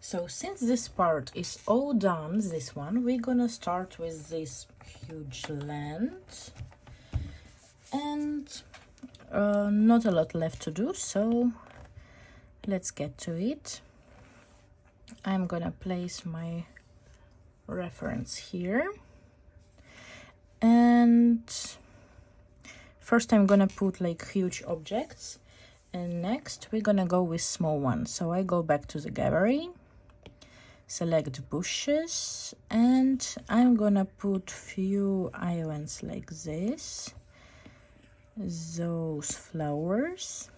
So since this part is all done, this one, we're gonna start with this huge lens, and not a lot left to do, so let's get to it. I'm gonna place my reference here, and first I'm gonna put like huge objects, and next we're gonna go with small ones. So I go back to the gallery, select bushes, and I'm gonna put few islands like this, those flowers,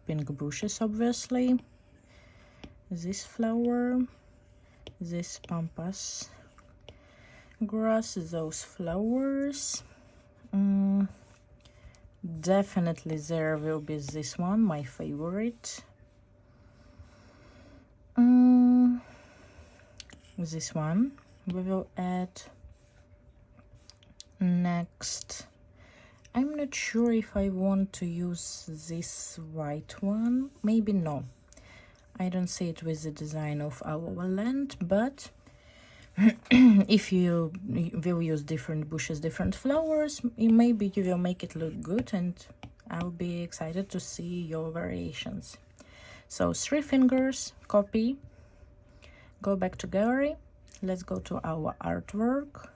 pink bushes obviously, this flower, this pampas grass, those flowers. Definitely there will be this one, my favorite. This one we will add. Next, I'm not sure if I want to use this white one. Maybe no. I don't see it with the design of our land, but if you will use different bushes, different flowers, maybe you will make it look good, and I'll be excited to see your variations. So 3 fingers, copy, go back to gallery, let's go to our artwork,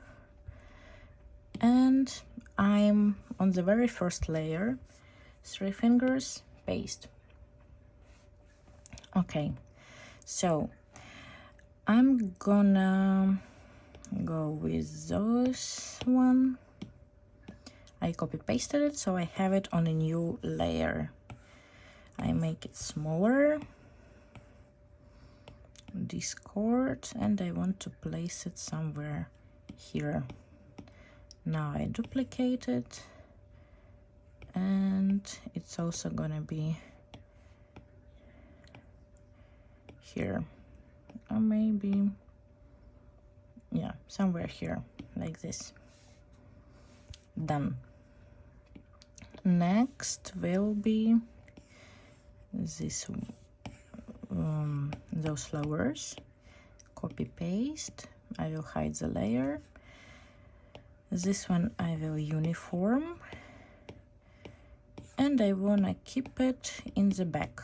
and I'm on the very first layer, 3 fingers, paste. Okay, so I'm gonna go with those one. I copy pasted it, so I have it on a new layer. I make it smaller, discord, and I want to place it somewhere here. Now I duplicate it, and it's also gonna be here, or maybe, yeah, somewhere here, like this. Done. Next will be this, those flowers. Copy paste. I will hide the layer. This one I will uniform, and I wanna keep it in the back.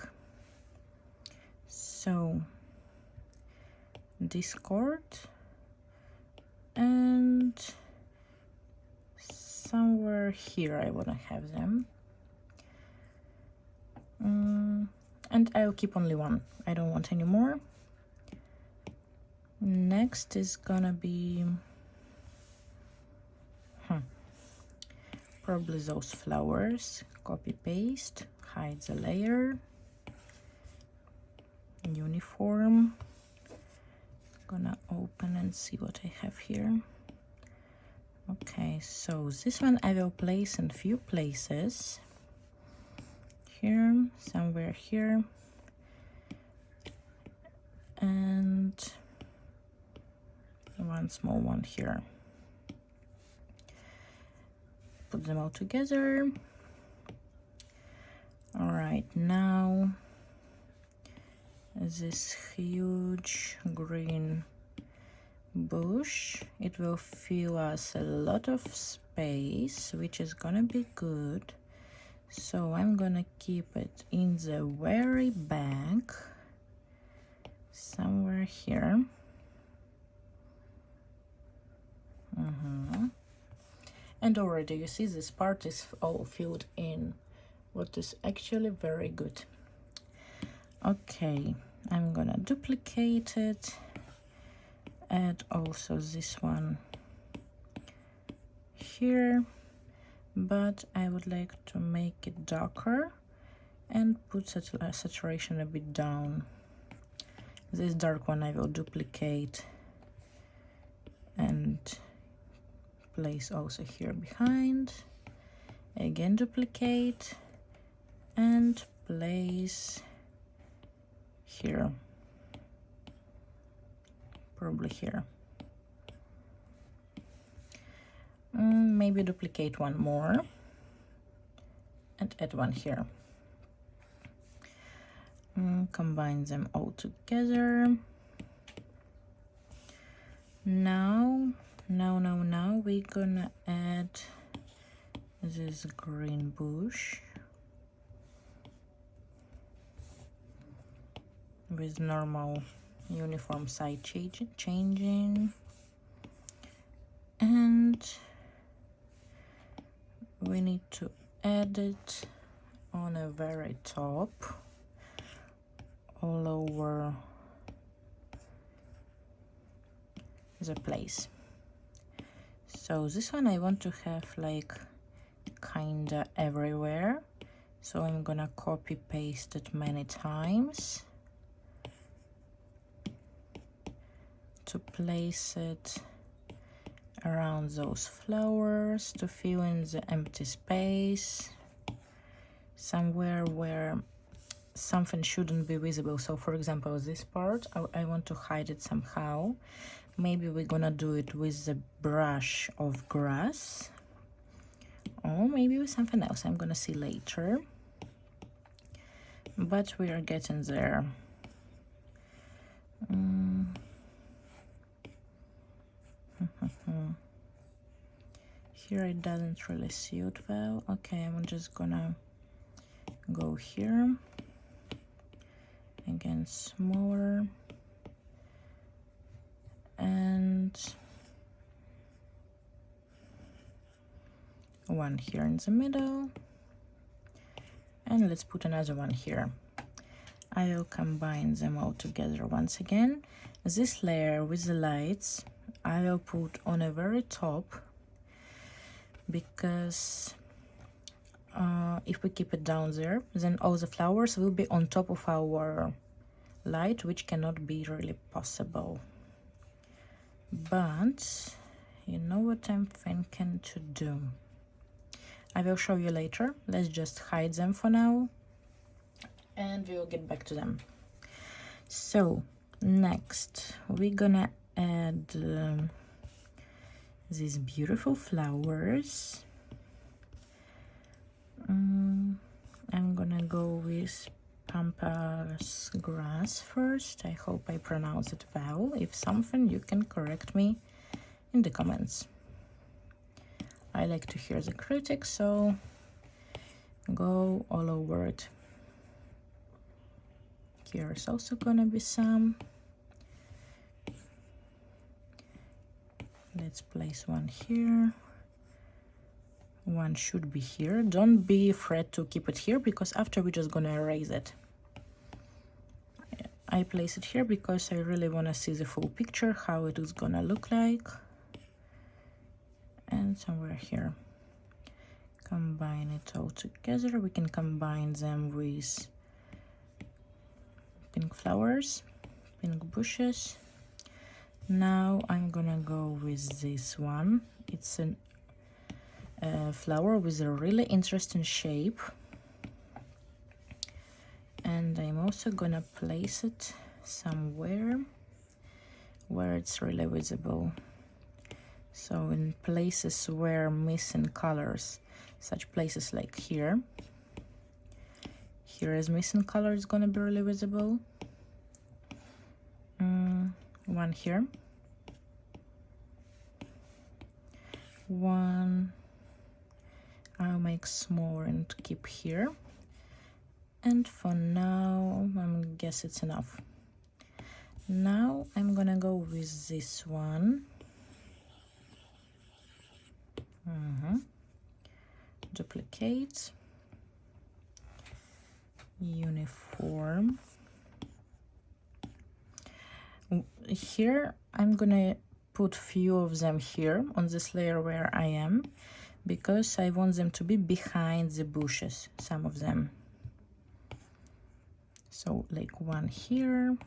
So discord, and somewhere here I want to have them, and I'll keep only one. I don't want any more. Next is gonna be probably those flowers. Copy paste, hide the layer, uniform. Gonna open and see what I have here. Okay, so this one I will place in few places. Here, somewhere here, and one small one here. Put them all together. All right, now this huge green bush, it will fill us a lot of space, which is gonna be good. So I'm gonna keep it in the very back, somewhere here. And already you see this part is all filled in, what is actually very good. Okay, I'm gonna duplicate it, add also this one here, but I would like to make it darker and put saturation a bit down. This dark one I will duplicate and place also here behind. Again duplicate and place here, probably here. Maybe duplicate one more and add one here. Combine them all together. Now we're gonna add this green bush with normal uniform side changing, and we need to add it on a very top, all over the place. So this one I want to have like kinda everywhere, so I'm gonna copy paste it many times to place it around those flowers, to fill in the empty space somewhere where something shouldn't be visible. So for example, this part, I want to hide it somehow. Maybe we're gonna do it with the brush of grass, or maybe with something else. I'm gonna see later, but we are getting there. Here it doesn't really suit well. Okay, I'm just gonna go here again, smaller, and one here in the middle, and let's put another one here. I will combine them all together once again. This layer with the lights I will put on a very top, because if we keep it down there, then all the flowers will be on top of our light, which cannot be really possible. But you know what I'm thinking to do? I will show you later. Let's just hide them for now, and we will get back to them. So next we're gonna add these beautiful flowers. I'm gonna go with pampas grass first. I hope I pronounce it well. If something, you can correct me in the comments. I like to hear the critics, so go all over it. Here is also gonna be some. Let's place one here. One should be here. Don't be afraid to keep it here, because after we're just gonna erase it. I place it here because I really want to see the full picture, how it is gonna look like. And somewhere here. Combine it all together. We can combine them with pink flowers, pink bushes. Now I'm gonna go with this one. It's a flower with a really interesting shape, and I'm also gonna place it somewhere where it's really visible. So in places where missing colors, such places like here. Here is missing color, is gonna be really visible. One here. One I'll make smaller and keep here. And for now, I guess it's enough. Now I'm gonna go with this one. Duplicate. Uniform. Here I'm gonna put few of them here on this layer where I am, because I want them to be behind the bushes, some of them. So like one here,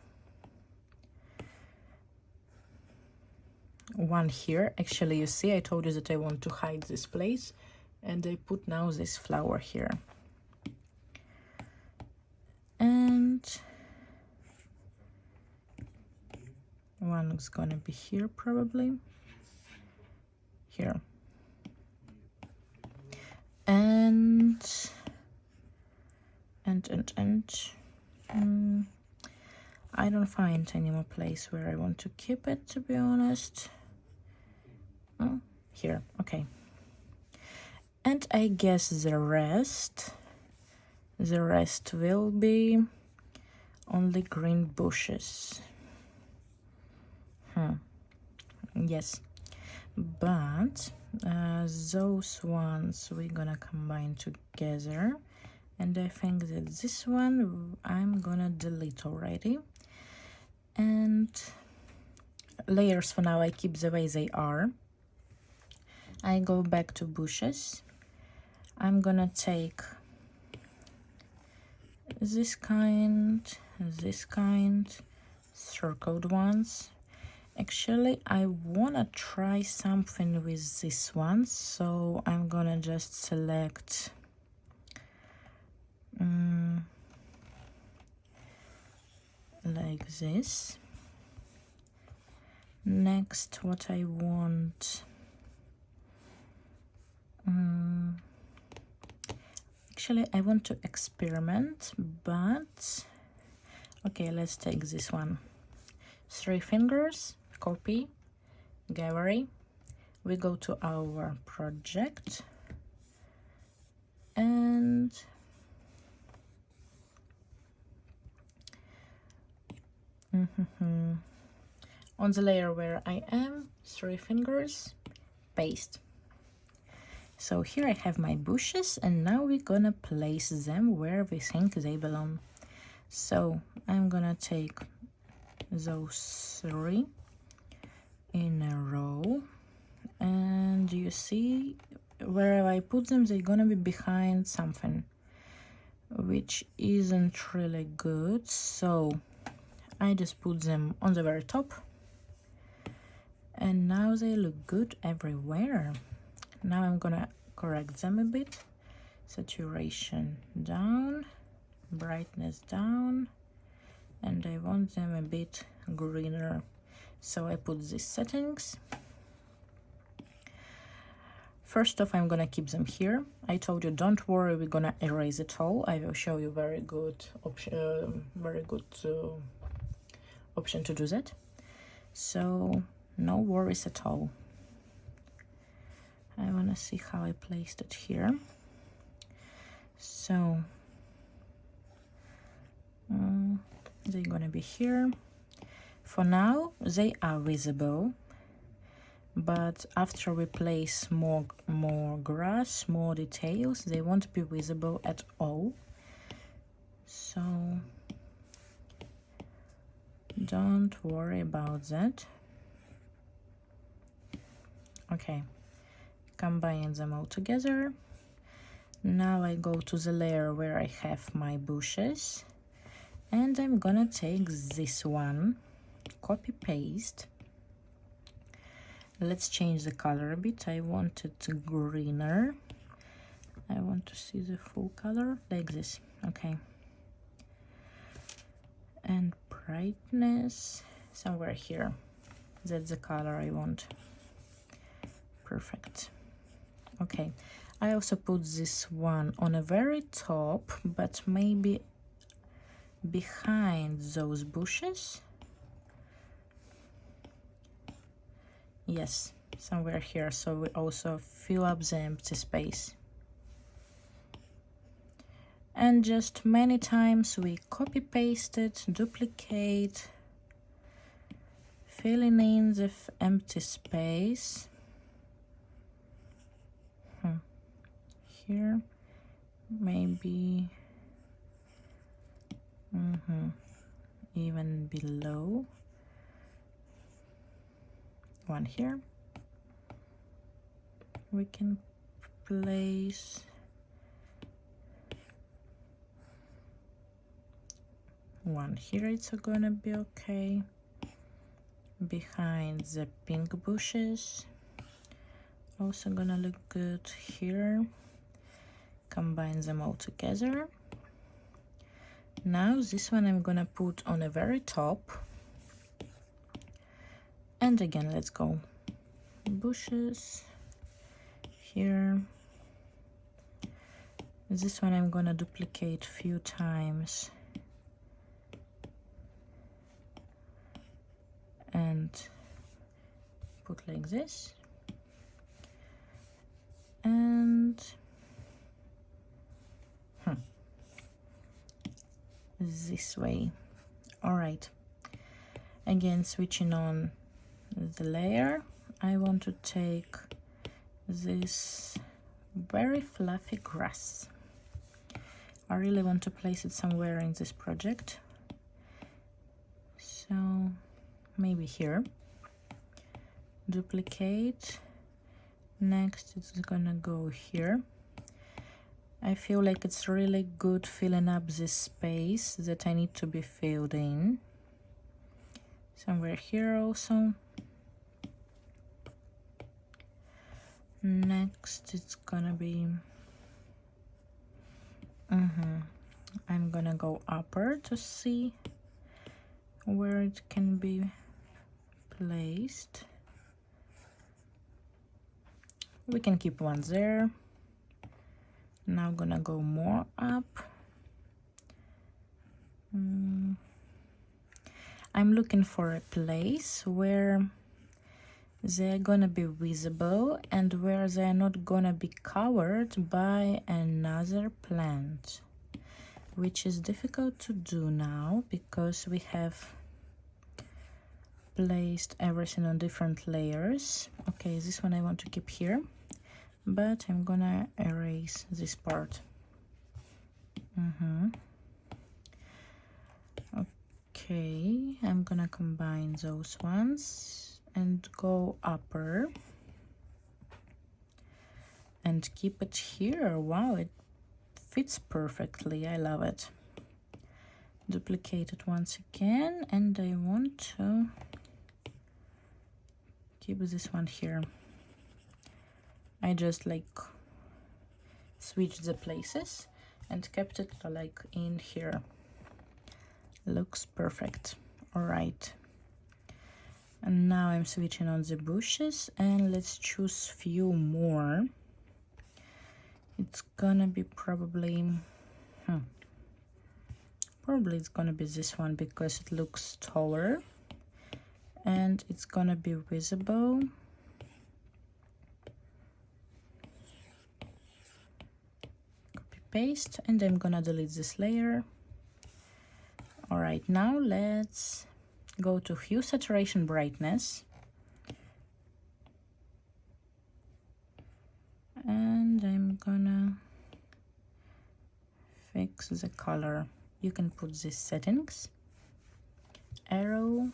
one here. Actually, you see, I told you that I want to hide this place, and I put now this flower here. And one is gonna be here, probably here. I don't find any more place where I want to keep it, to be honest. Oh, here, okay. And I guess the rest will be only green bushes. Yes, but those ones we're gonna combine together, and I think that this one I'm gonna delete already. And layers for now I keep the way they are. I go back to bushes. I'm gonna take this kind, circled ones. Actually, I wanna try something with this one, so I'm gonna just select like this. Next, what I want, actually I want to experiment, but okay, let's take this one. 3 fingers, copy, gallery. We go to our project, and on the layer where I am, 3 fingers, paste. So here I have my bushes, and now we're gonna place them where we think they belong. So I'm gonna take those 3 in a row, and you see where I put them, they're gonna be behind something, which isn't really good. So I just put them on the very top, and now they look good everywhere. Now I'm gonna correct them a bit. Saturation down, brightness down, and I want them a bit greener, so I put these settings. First off, I'm gonna keep them here. I told you, don't worry, we're gonna erase it all. I will show you very good option, option to do that, so no worries at all. I want to see how I placed it here. So they're gonna be here. For now, they are visible, but after we place more grass, more details, they won't be visible at all. So don't worry about that. Okay, combine them all together. Now I go to the layer where I have my bushes, and I'm gonna take this one, copy paste. Let's change the color a bit. I want it greener. I want to see the full color like this. Okay, and brightness somewhere here. That's the color I want. Perfect. Okay, I also put this one on a very top, but maybe behind those bushes. Yes, somewhere here, so we also fill up the empty space. And just many times we copy paste it, duplicate, filling in the empty space. Here, maybe even below. One here. We can place one here. It's gonna be okay. Behind the pink bushes, also gonna look good here. Combine them all together. Now this one I'm gonna put on the very top, and again let's go bushes here. This one I'm gonna duplicate few times out like this. And this way. All right, again switching on the layer, I want to take this very fluffy grass. I really want to place it somewhere in this project, so maybe here. Duplicate. Next it's gonna go here. I feel like it's really good filling up this space that I need to be filled in. Somewhere here also. Next it's gonna be I'm gonna go upper to see where it can be placed. We can keep one there. Now gonna go more up. I'm looking for a place where they're gonna be visible and where they're not gonna be covered by another plant, which is difficult to do now because we have placed everything on different layers. Okay, this one I want to keep here, but I'm gonna erase this part. Okay, I'm gonna combine those ones and go upper and keep it here. Wow, it fits perfectly. I love it. Duplicate it once again, and I want to keep this one here. I just like switched the places and kept it like in here. Looks perfect. All right, and now I'm switching on the bushes, and let's choose few more. It's gonna be probably it's gonna be this one because it looks taller and it's gonna be visible. Copy paste, and I'm gonna delete this layer. All right, now let's go to hue, saturation, brightness, and I'm gonna fix the color. You can put these settings, arrow,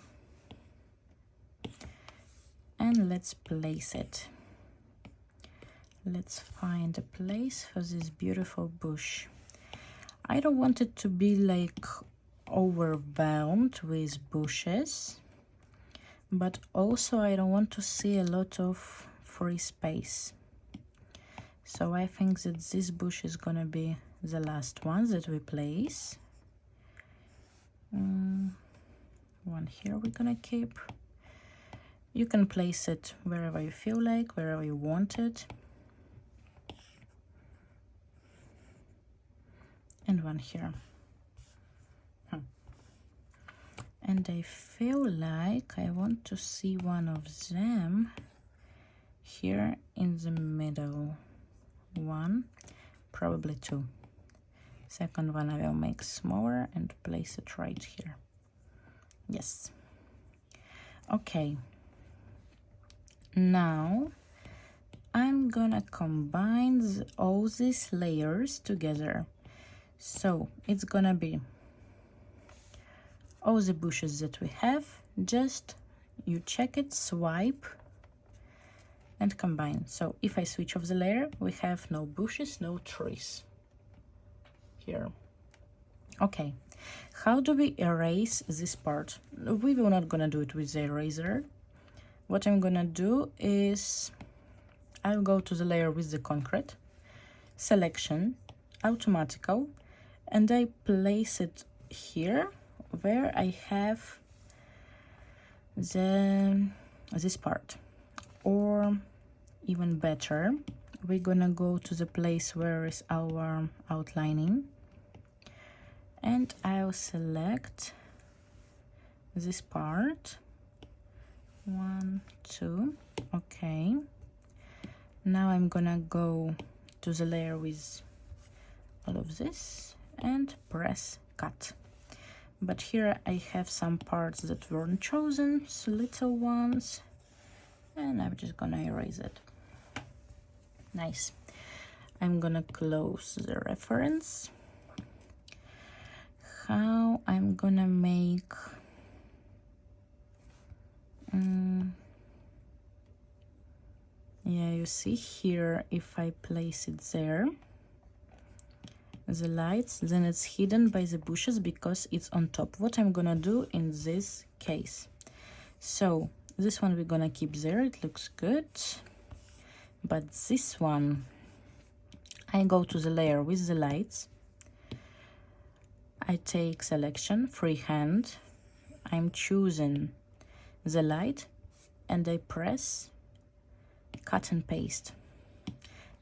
and let's place it. Let's find a place for this beautiful bush. I don't want it to be like overwhelmed with bushes, but also I don't want to see a lot of free space. So I think that this bush is gonna be the last one that we place. One here we're gonna keep. You can place it wherever you feel like, wherever you want it. And one here. And I feel like I want to see one of them here in the middle. One, probably two. Second one I will make smaller and place it right here. Yes. Okay. Now I'm gonna combine all these layers together. So it's gonna be all the bushes that we have, just you check it, swipe, and combine. So if I switch off the layer, we have no bushes, no trees here. Okay, how do we erase this part? We will not gonna do it with the eraser. What I'm gonna do is I'll go to the layer with the concrete, selection, automatical, and I place it here where I have this part. Or even better, we're gonna go to the place where is our outlining, and I'll select this part 1, 2. Okay, now I'm gonna go to the layer with all of this and press cut. But here I have some parts that weren't chosen, so little ones, and I'm just gonna erase it. Nice. I'm gonna close the reference. How I'm gonna make yeah, you see here, if I place it there, the lights, then it's hidden by the bushes because it's on top. What I'm gonna do in this case, so this one we're gonna keep there, it looks good, but this one, I go to the layer with the lights, I take selection, freehand, I'm choosing the light, and I press cut and paste.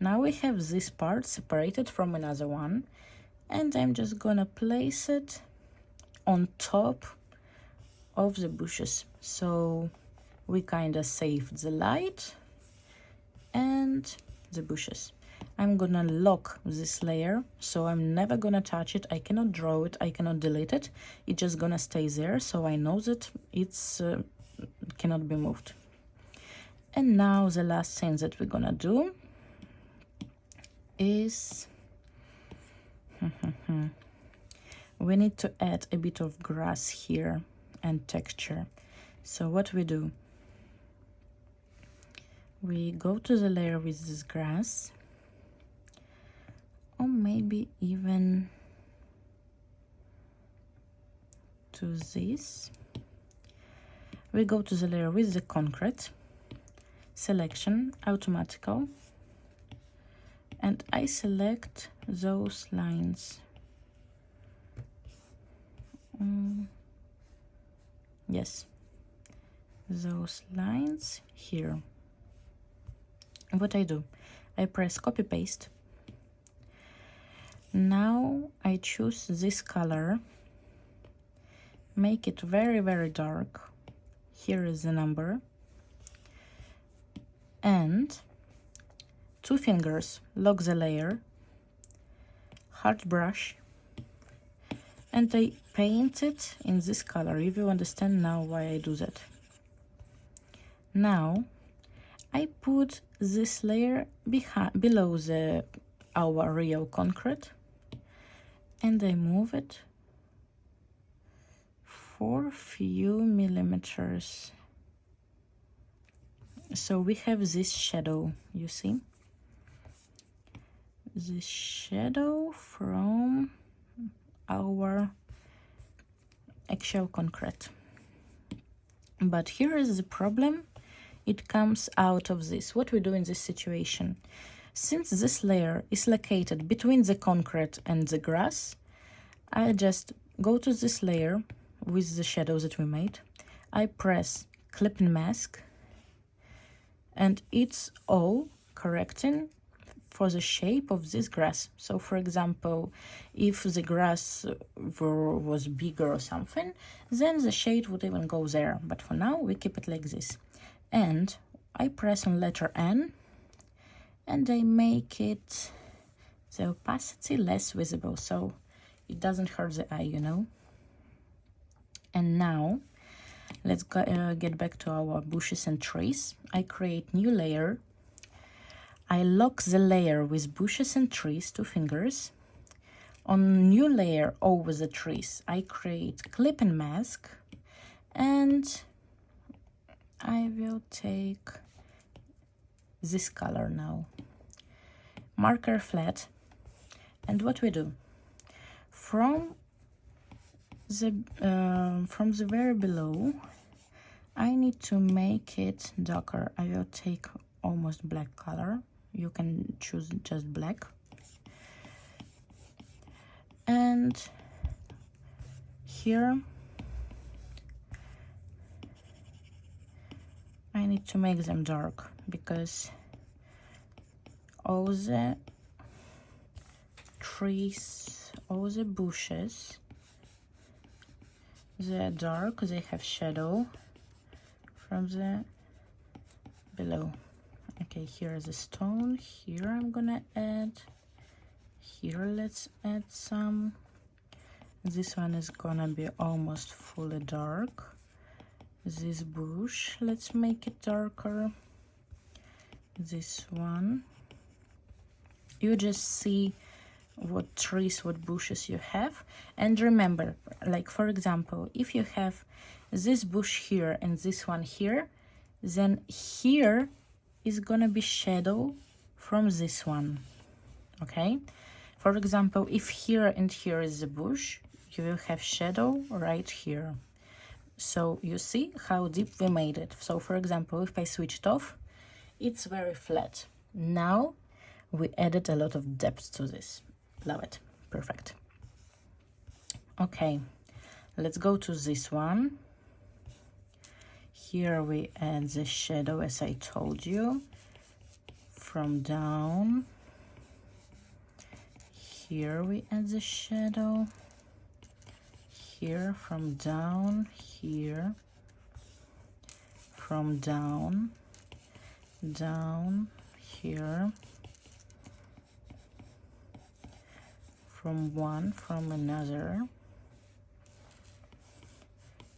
Now we have this part separated from another one, and I'm just gonna place it on top of the bushes. So we kind of saved the light and the bushes. I'm gonna lock this layer, so I'm never gonna touch it. I cannot draw it, I cannot delete it. It's just gonna stay there, so I know that it's cannot be moved. And now the last thing that we're gonna do is we need to add a bit of grass here and texture. So what we do, we go to the layer with this grass, or maybe even to this. We go to the layer with the concrete, selection, automatical, and I select those lines. Yes, those lines here. And what I do, I press copy paste. Now I choose this color, make it very, very dark. Here is the number, and 2 fingers, lock the layer, hard brush, and I paint it in this color. If you understand now why I do that. Now I put this layer below our real concrete, and I move it for a few millimeters. So we have this shadow, you see? This shadow from our actual concrete. But here is the problem. It comes out of this. What we do in this situation, since this layer is located between the concrete and the grass, I just go to this layer with the shadows that we made. I press clip and mask, and it's all correcting for the shape of this grass. So for example, if the grass was bigger or something, then the shade would even go there. But for now, we keep it like this. And I press on letter N, and I make it the opacity less visible, so it doesn't hurt the eye, you know. And now let's get back to our bushes and trees. I create new layer. I lock the layer with bushes and trees, 2 fingers. On new layer over the trees, I create clip and mask, and I will take this color now. Marker flat, and what we do, from the very below, I need to make it darker. I will take almost black color. You can choose just black. And here I need to make them dark because all the trees, all the bushes, they're dark, they have shadow. from the below. Okay, here is a stone. Here I'm gonna add. Here let's add some. This one is gonna be almost fully dark. This bush, let's make it darker. This one. You just see what trees, what bushes you have. And remember, like for example, if you have this bush here and this one here, then here is gonna be shadow from this one, okay? For example, if here and here is the bush, you will have shadow right here. So you see how deep we made it. So for example, if I switched off, it's very flat. Now we added a lot of depth to this. Love it. Perfect. Okay, let's go to this one. Here we add the shadow, as I told you, from down. Here we add the shadow. Here from down, here from down, down, here, from one, from another,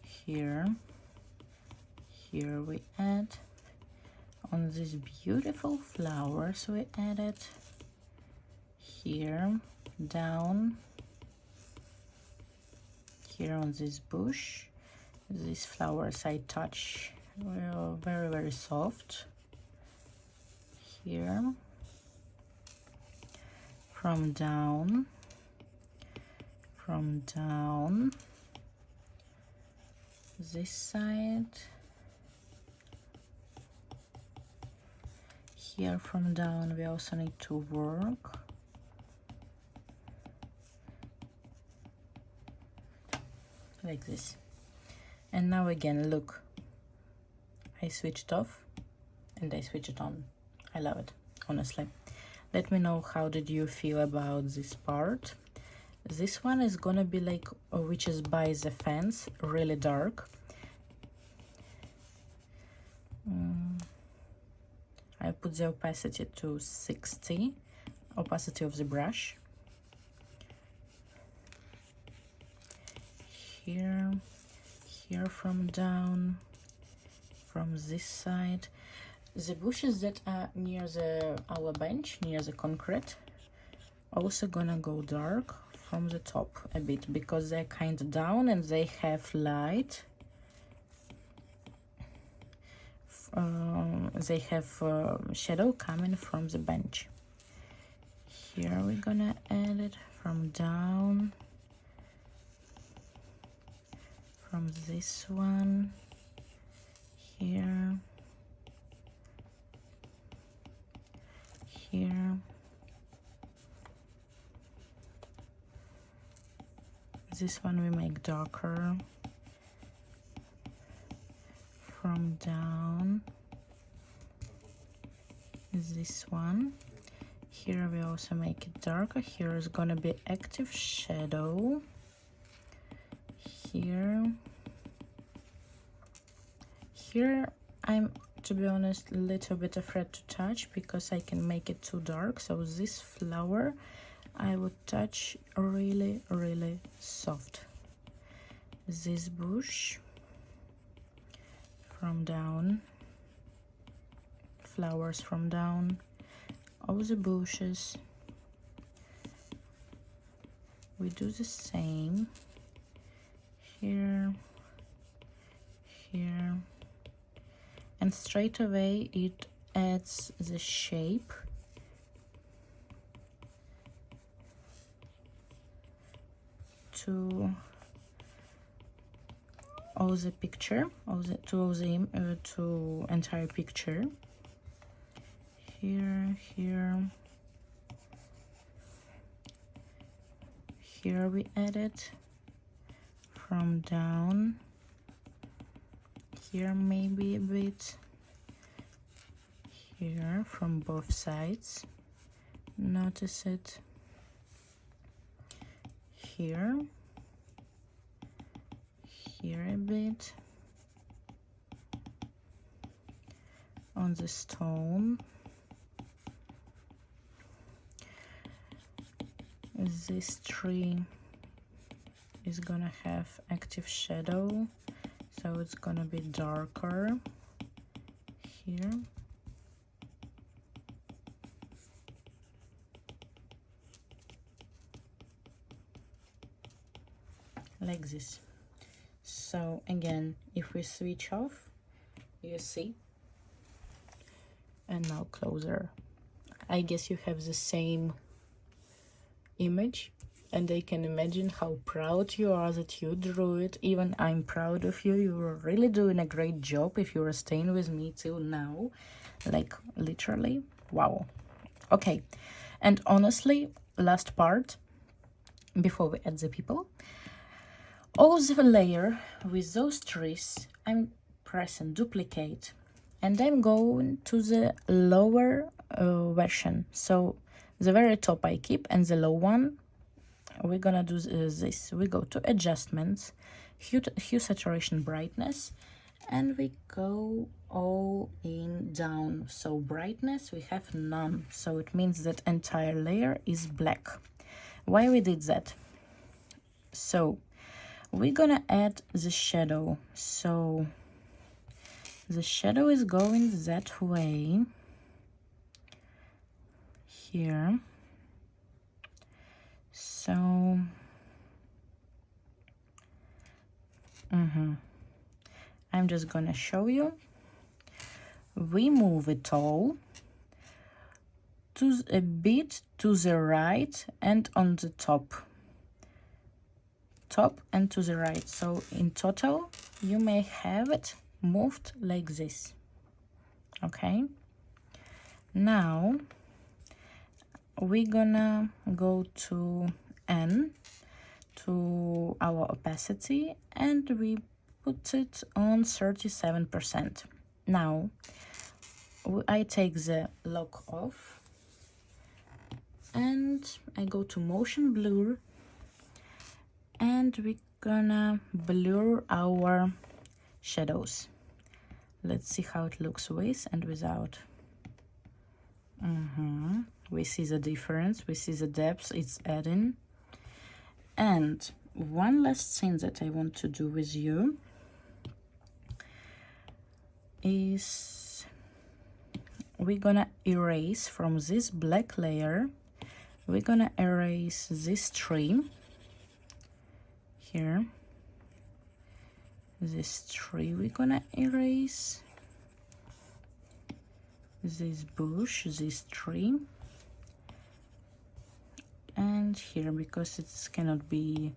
here, here we add. On these beautiful flowers we added here, down, here on this bush. These flowers I touch were very, very soft. Here, from down, this side, here from down we also need to work. Like this. And now again, look, I switched off and I switch it on. I love it, honestly. Let me know how did you feel about this part. This one is gonna be like, which is by the fence, really dark. I put the opacity to 60, opacity of the brush. Here, here from down, from this side. The bushes that are near our bench, near the concrete, also gonna go dark from the top a bit because they're kind of down and they have light. They have shadow coming from the bench. Here we're gonna add it from down, from this one, here, here. This one we make darker, from down. This one. Here we also make it darker. Here is gonna be active shadow. Here. Here I'm, to be honest, a little bit afraid to touch because I can make it too dark. So this flower I would touch really, really soft. This bush from down, flowers from down, all the bushes. We do the same here, here, and straight away it adds the shape to all the picture, to entire picture. Here, here, here we add it from down. Here maybe a bit. Here from both sides. Notice it. Here. Here a bit. on the stone. This tree is gonna have active shadow, so it's gonna be darker here. Like this. So again, if we switch off, you see, and now closer, I guess you have the same image, and I can imagine how proud you are that you drew it. Even I'm proud of you. You're really doing a great job if you're staying with me till now, like literally wow. Okay, and honestly, last part before we add the people, all the layer with those trees, I'm pressing duplicate, and I'm going to the lower version. So the very top I keep, and the low one we're gonna do this. We go to adjustments, hue, saturation, brightness, and we go all in down. So brightness we have none, so it means that entire layer is black. Why we did that? So we're gonna add the shadow. So the shadow is going that way here. So I'm just gonna show you. We move it all to a bit to the right and on the top and to the right. So in total you may have it moved like this. Okay, now we're gonna go to N, to our opacity, and we put it on 37%. Now I take the lock off and I go to motion blur, and we're gonna blur our shadows. Let's see how it looks with and without. We see the difference, we see the depth it's adding. And one last thing that I want to do with you is we're gonna erase from this black layer, we're gonna erase this tree here, this tree we're gonna erase, this bush, this tree, and here, because it cannot be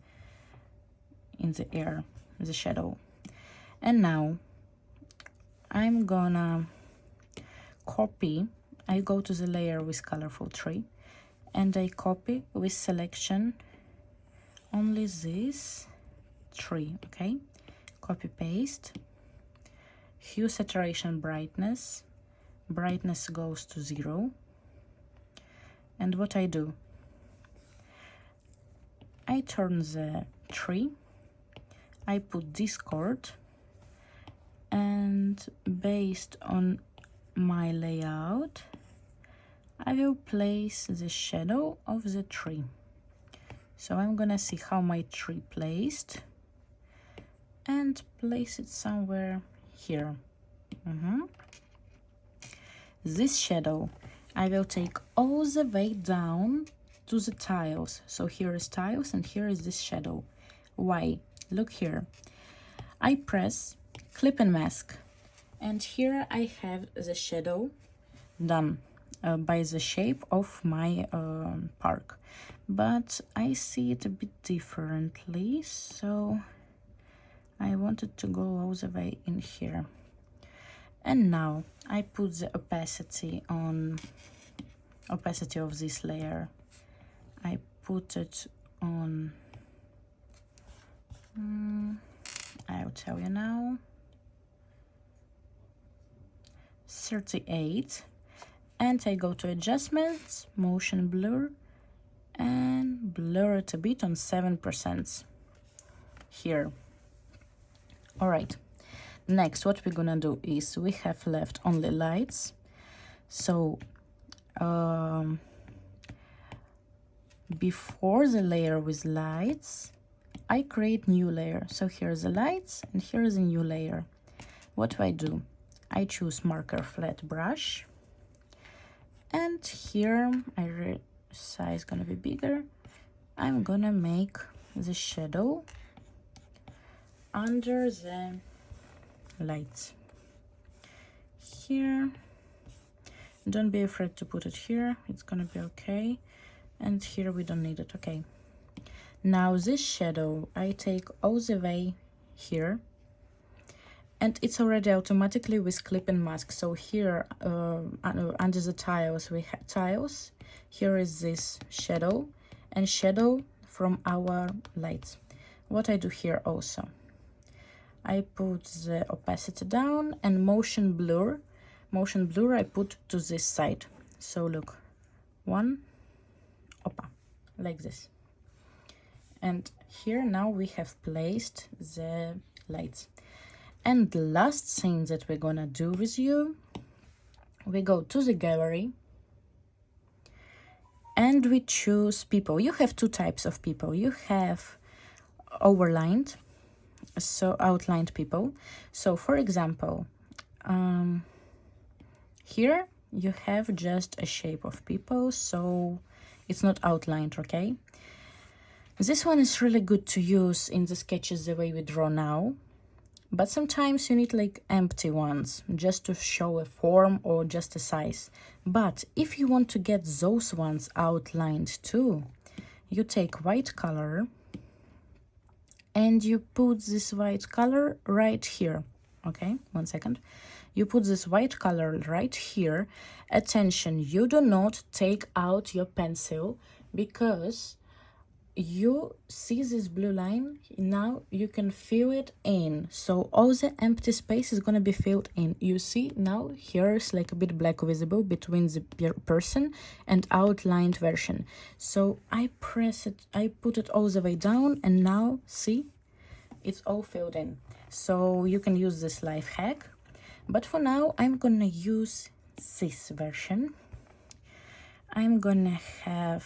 in the air, the shadow. And now I'm gonna copy, I go to the layer with colorful tree, and I copy with selection only this tree. Okay, copy paste, hue, saturation, brightness goes to 0. And what I do, I turn the tree, I put Discord, and based on my layout I will place the shadow of the tree. So I'm gonna see how my tree placed and place it somewhere here. This shadow I will take all the way down to the tiles. So here is tiles and here is this shadow. Why? Look here. I press clip and mask, and here I have the shadow done by the shape of my park, but I see it a bit differently, so I wanted to go all the way in here. And now I put the opacity on opacity of this layer. I put it on I'll tell you now, 38, and I go to adjustments, motion blur, and blur it a bit on 7% here. All right, Next, what we're gonna do is we have left only lights. So before the layer with lights, I create new layer. So here's the lights and here's a new layer. What do? I choose marker flat brush, and here size gonna be bigger. I'm gonna make the shadow under the lights here. Don't be afraid to put it here, it's gonna be okay. And here we don't need it. Okay, now this shadow I take all the way here, and it's already automatically with clip and mask. So here under the tiles we have tiles. Here is this shadow and shadow from our lights. What I do here also, I put the opacity down, and motion blur I put to this side. So look, one, opa, like this. And here now we have placed the lights. And the last thing that we're gonna do with you, we go to the gallery and we choose people. You have two types of people. You have overlined, so outlined people. So for example, here you have just a shape of people, so it's not outlined, okay? This one is really good to use in the sketches the way we draw now, but sometimes you need like empty ones just to show a form or just a size. But if you want to get those ones outlined too, you take white color and you put this white color right here. Okay, 1 second. You put this white color right here. Attention, you do not take out your pencil, because you see this blue line. Now you can fill it in, so all the empty space is going to be filled in. You see now here's like a bit black visible between the person and outlined version. So I press it, I put it all the way down, and now see, it's all filled in. So you can use this life hack, but for now I'm gonna use this version. I'm gonna have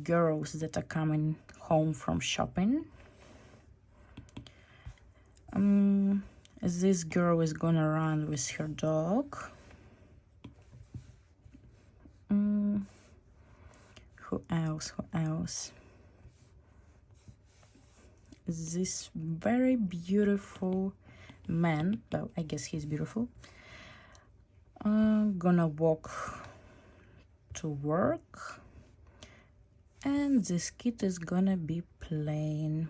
girls that are coming home from shopping. This girl is gonna run with her dog. Who else? This very beautiful man, well, I guess he's beautiful, gonna walk to work, and this kit is gonna be plain.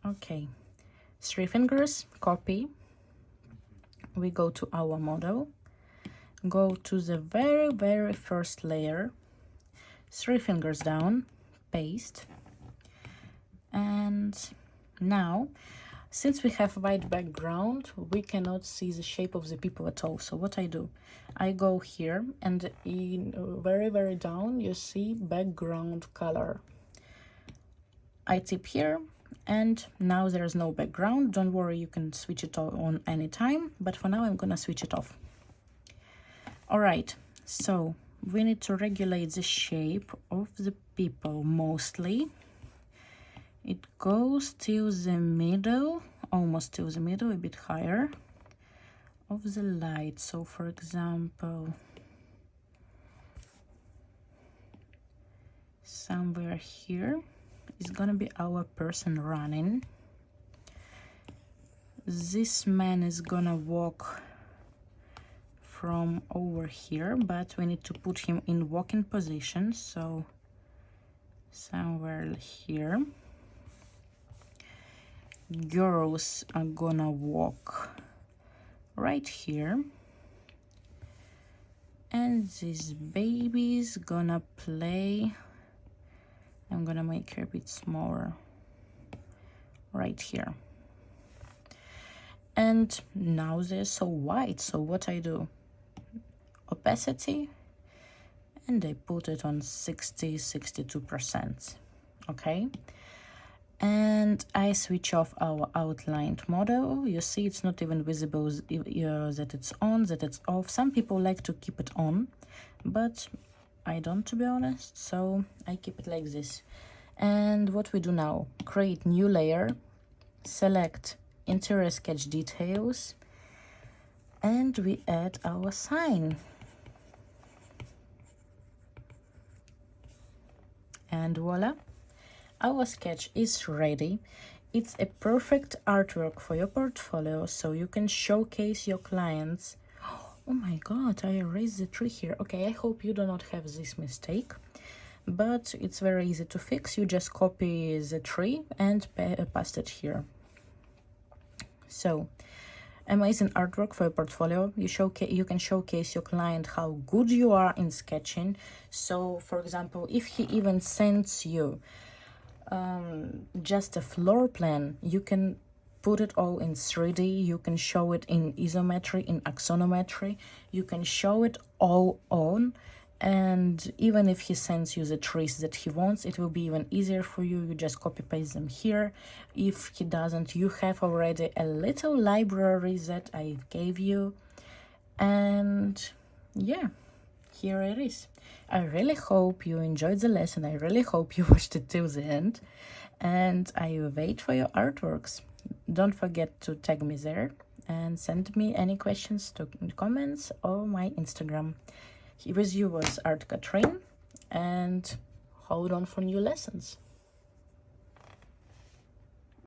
Okay, 3 fingers, copy. We go to our model, go to the very first layer, 3 fingers down, paste. And now, since we have white background, we cannot see the shape of the people at all. So what I do, I go here, and in very down you see background color. I tip here, and now there's no background. Don't worry, you can switch it on anytime, but for now I'm gonna switch it off. All right, so we need to regulate the shape of the people mostly. It goes till the middle, almost till the middle, a bit higher of the light. So for example, somewhere here is gonna be our person running. This man is gonna walk from over here, but we need to put him in walking position, so somewhere here. Girls are gonna walk right here, and this baby's gonna play. I'm gonna make her a bit smaller right here. And now they're so white, so what I do, opacity, and I put it on 62%. Okay, And I switch off our outlined model. You see it's not even visible that it's on, that it's off. Some people like to keep it on, but I don't, to be honest, so I keep it like this. And what we do now, create new layer, select interior sketch details, and we add our sign. And voila, our sketch is ready. It's a perfect artwork for your portfolio, so you can showcase your clients. Oh my god, I erased the tree here. Okay, I hope you do not have this mistake, but it's very easy to fix. You just copy the tree and paste it here. So, amazing artwork for your portfolio. You can showcase your client how good you are in sketching. So, for example, if he even sends you just a floor plan, you can put it all in 3D, you can show it in isometry, in axonometry, you can show it all on, and even if he sends you the trees that he wants, it will be even easier for you. You just copy paste them here. If he doesn't, you have already a little library that I gave you, and yeah, here it is. I really hope you enjoyed the lesson. I really hope you watched it till the end, and I wait for your artworks. Don't forget to tag me there and send me any questions to comments or my Instagram. Here with you was Art Katrine, and hold on for new lessons.